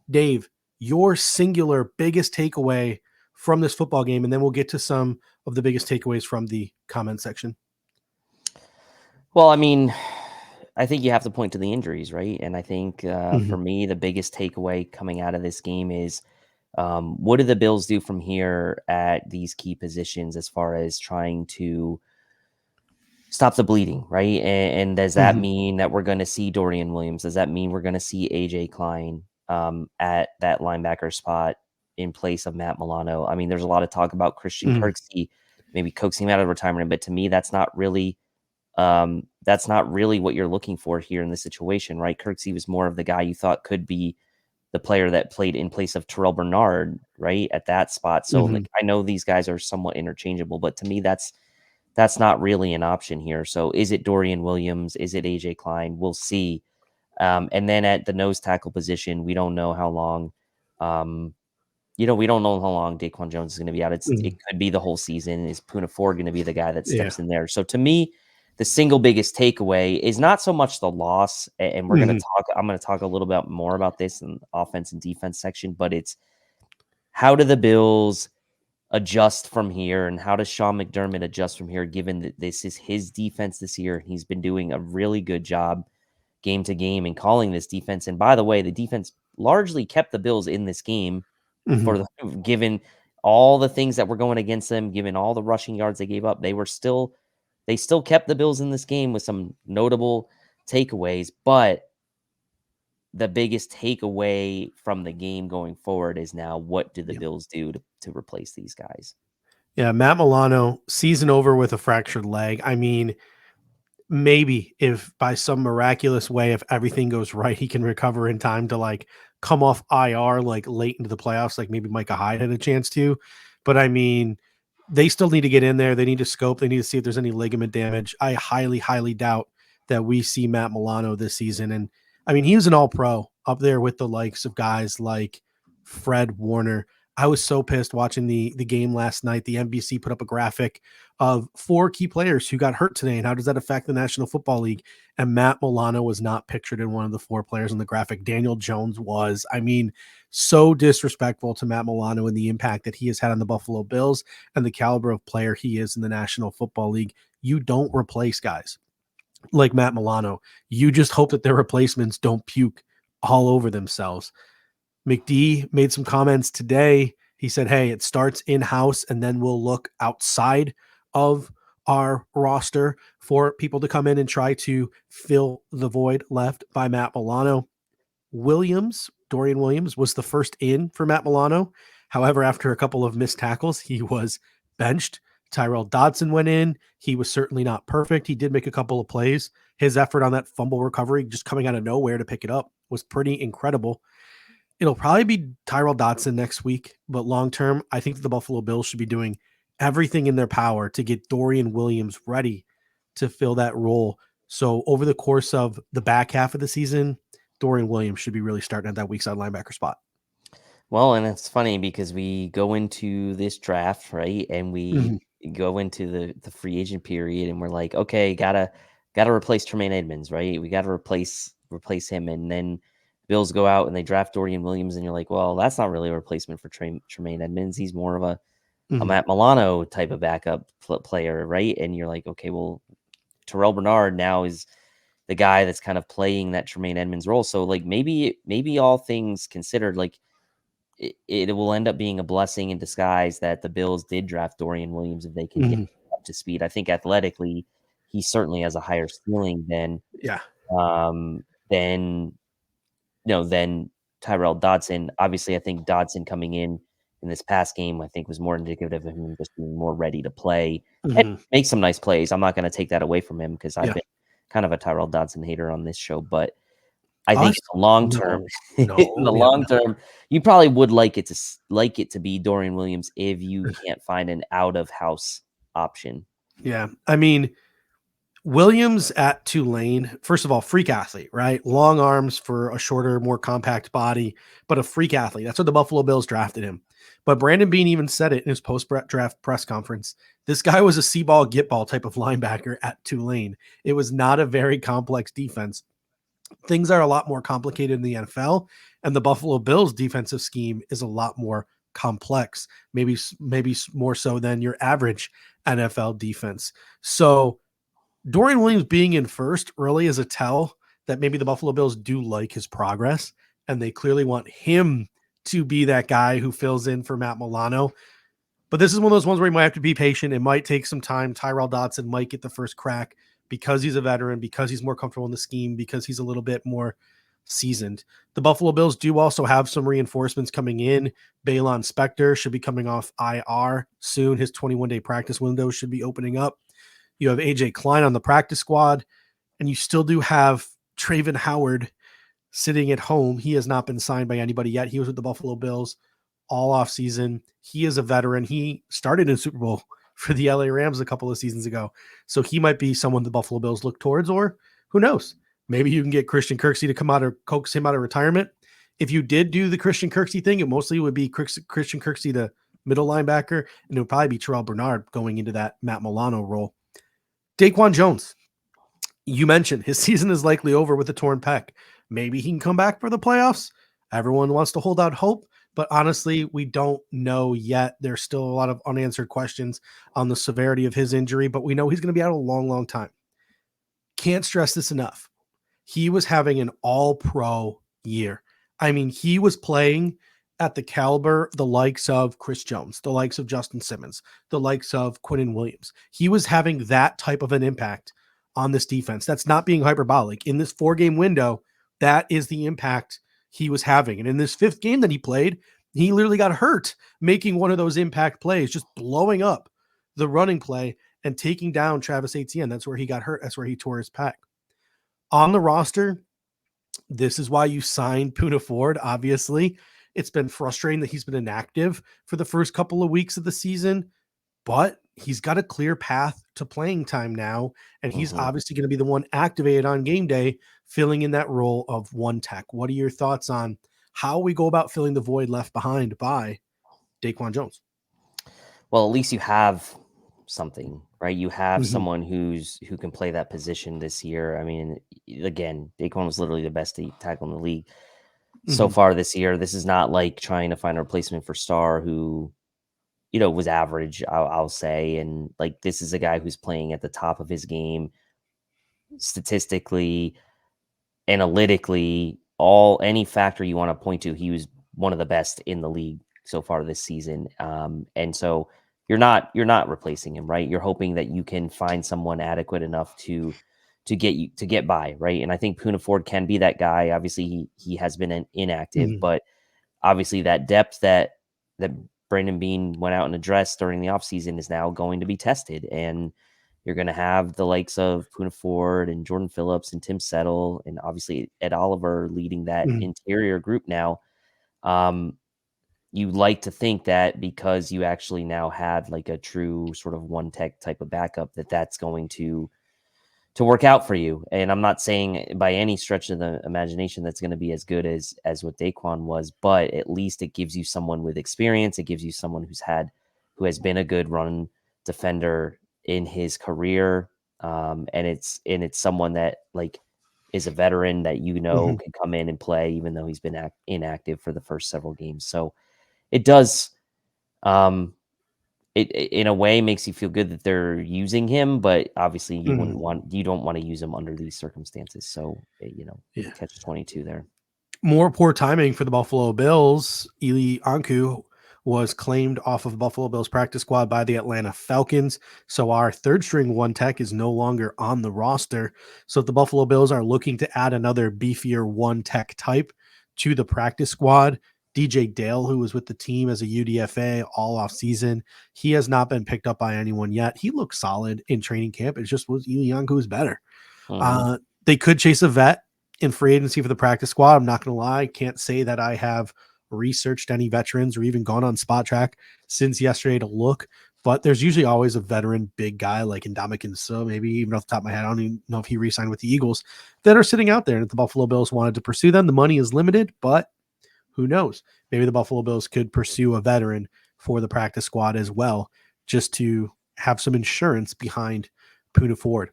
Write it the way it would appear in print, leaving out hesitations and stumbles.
Dave, your singular biggest takeaway from this football game, and then we'll get to some of the biggest takeaways from the comment section. Well, I mean, I think you have to point to the injuries, right? And I think for me, the biggest takeaway coming out of this game is what do the Bills do from here at these key positions as far as trying to stop the bleeding, right? And does that mean that we're going to see Dorian Williams? Does that mean we're going to see AJ Klein at that linebacker spot in place of Matt Milano? I mean, there's a lot of talk about Christian Kirksey maybe coaxing him out of retirement, but to me, that's not really what you're looking for here in this situation, right? Kirksey was more of the guy you thought could be the player that played in place of Terrell Bernard, right, at that spot. So like, I know these guys are somewhat interchangeable, but to me, that's not really an option here. So is it Dorian Williams? Is it AJ Klein? We'll see. And then at the nose tackle position, we don't know how long. We don't know how long Daquan Jones is going to be out. It could be the whole season. Is Poona Ford going to be the guy that steps in there? So to me, the single biggest takeaway is not so much the loss, and we're going to talk. I'm going to talk a little bit more about this in the offense and defense section, but it's how do the Bills adjust from here, and how does Sean McDermott adjust from here, given that this is his defense this year? He's been doing a really good job game to game and calling this defense. And by the way, the defense largely kept the Bills in this game given all the things that were going against them, given all the rushing yards they gave up. They still kept the Bills in this game with some notable takeaways, but the biggest takeaway from the game going forward is now what do the Bills do to replace these guys? Yeah, Matt Milano, season over with a fractured leg. I mean, maybe if by some miraculous way, if everything goes right, he can recover in time to like come off IR like late into the playoffs, like maybe Micah Hyde had a chance to. But I mean, they still need to get in there. They need to scope. They need to see if there's any ligament damage. I highly, highly doubt that we see Matt Milano this season. And I mean, he was an all-pro up there with the likes of guys like Fred Warner. I was so pissed watching the game last night. The NBC put up a graphic of 4 key players who got hurt today, and how does that affect the National Football League? And Matt Milano was not pictured in one of the 4 players on the graphic. Daniel Jones was. I mean, so disrespectful to Matt Milano and the impact that he has had on the Buffalo Bills and the caliber of player he is in the National Football League. You don't replace guys like Matt Milano. You just hope that their replacements don't puke all over themselves. McD made some comments today. He said, hey, it starts in-house and then we'll look outside of our roster for people to come in and try to fill the void left by Matt Milano. Dorian Williams was the first in for Matt Milano. However, after a couple of missed tackles, he was benched. Tyrell Dodson went in. He was certainly not perfect. He did make a couple of plays. His effort on that fumble recovery, just coming out of nowhere to pick it up, was pretty incredible. It'll probably be Tyrell Dodson next week, but long-term, I think the Buffalo Bills should be doing everything in their power to get Dorian Williams ready to fill that role. So over the course of the back half of the season, Dorian Williams should be really starting at that weak side linebacker spot. Well, and it's funny because we go into this draft, right? And we go into the free agent period and we're like, okay, gotta replace Tremaine Edmonds, right? We got to replace him. And then Bills go out and they draft Dorian Williams, and you're like, well, that's not really a replacement for Tremaine Edmonds. He's more of a Matt Milano type of backup player, right? And you're like, okay, well, Terrell Bernard now is the guy that's kind of playing that Tremaine Edmonds role. So like maybe all things considered, like it will end up being a blessing in disguise that the Bills did draft Dorian Williams if they can get up to speed. I think athletically, he certainly has a higher ceiling than than Tyrell Dodson. Obviously, I think Dodson coming in this past game, I think was more indicative of him just being more ready to play and make some nice plays. I'm not going to take that away from him because I've been kind of a Tyrell Dodson hater on this show, but I think in the long term, term, you probably would like it to be Dorian Williams if you can't find an out of house option. Yeah, I mean, Williams at Tulane, first of all, freak athlete, right? Long arms for a shorter, more compact body, but a freak athlete. That's what the Buffalo Bills drafted him. But Brandon Beane even said it in his post-draft press conference. This guy was a see-ball, get-ball type of linebacker at Tulane. It was not a very complex defense. things are a lot more complicated in the NFL, and the Buffalo Bills defensive scheme is a lot more complex, maybe more so than your average NFL defense. So Dorian Williams being in first early is a tell that maybe the Buffalo Bills do like his progress, and they clearly want him to be that guy who fills in for Matt Milano. But this is one of those ones where you might have to be patient. It might take some time. Tyrell Dodson might get the first crack because he's a veteran, because he's more comfortable in the scheme, because he's a little bit more seasoned. The Buffalo Bills do also have some reinforcements coming in. Balon Spector should be coming off IR soon. His 21-day practice window should be opening up. You have AJ Klein on the practice squad, and you still do have Traven Howard sitting at home. He has not been signed by anybody yet. He was with the Buffalo Bills all off season. He is a veteran. He started in Super Bowl for the LA Rams a couple of seasons ago. So he might be someone the Buffalo Bills look towards, or who knows? Maybe you can get Christian Kirksey to come out or coax him out of retirement. If you did do the Christian Kirksey thing, it mostly would be Christian Kirksey, the middle linebacker, and it would probably be Terrell Bernard going into that Matt Milano role. Daquan Jones, you mentioned his season is likely over with a torn pec. Maybe he can come back for the playoffs. Everyone wants to hold out hope, but honestly, we don't know yet. There's still a lot of unanswered questions on the severity of his injury, but we know he's going to be out a long, long time. Can't stress this enough. He was having an all-pro year. I mean, he was playing at the caliber, the likes of Chris Jones, the likes of Justin Simmons, the likes of Quinnen Williams. He was having that type of an impact on this defense. That's not being hyperbolic. In this 4-game window, that is the impact he was having. And in this 5th game that he played, he literally got hurt making one of those impact plays, just blowing up the running play and taking down Travis Etienne. That's where he got hurt. That's where he tore his pec. On the roster, this is why you signed Poona Ford, obviously. It's been frustrating that he's been inactive for the first couple of weeks of the season, but he's got a clear path to playing time now, and he's obviously going to be the one activated on game day, filling in that role of one tech. What are your thoughts on how we go about filling the void left behind by Daquan Jones? Well, at least you have something, right? You have someone who can play that position this year. I mean, again, Daquan was literally the best tackle in the league so far this year. This is not like trying to find a replacement for Starr, who, you know, was average, I'll say. And like, this is a guy who's playing at the top of his game, statistically, analytically, any factor you want to point to. He was one of the best in the league so far this season. And so you're not replacing him, right? You're hoping that you can find someone adequate enough to get by, right? And I think Poona Ford can be that guy. Obviously, he has been inactive, but obviously that depth that Brandon Beane went out and addressed during the offseason is now going to be tested. And you're going to have the likes of Poona Ford and Jordan Phillips and Tim Settle and obviously Ed Oliver leading that interior group now. You like to think that because you actually now have like a true sort of one tech type of backup, that's going to work out for you. And I'm not saying by any stretch of the imagination that's going to be as good as what Daquan was, but at least it gives you someone with experience. It gives you someone who has been a good run defender in his career. And it's someone that like is a veteran that, you know, can come in and play, even though he's been inactive for the first several games. So it does, it in a way makes you feel good that they're using him, but obviously you don't want to use him under these circumstances. So, you know, catch 22 there. More poor timing for the Buffalo Bills. Eli Anku was claimed off of Buffalo Bills practice squad by the Atlanta Falcons. So our 3rd string one tech is no longer on the roster. So if the Buffalo Bills are looking to add another beefier one tech type to the practice squad, DJ Dale, who was with the team as a UDFA all off season, he has not been picked up by anyone yet. He looks solid in training camp. It just was Eli Anku who's better. They could chase a vet in free agency for the practice squad. I'm not going to lie. I can't say that I have researched any veterans or even gone on Spot Track since yesterday to look, but there's usually always a veteran big guy like Ndamukong, so maybe even off the top of my head, I don't even know if he re-signed with the Eagles, that are sitting out there. And if the Buffalo Bills wanted to pursue them, the money is limited, but who knows? Maybe the Buffalo Bills could pursue a veteran for the practice squad as well, just to have some insurance behind Poona Ford.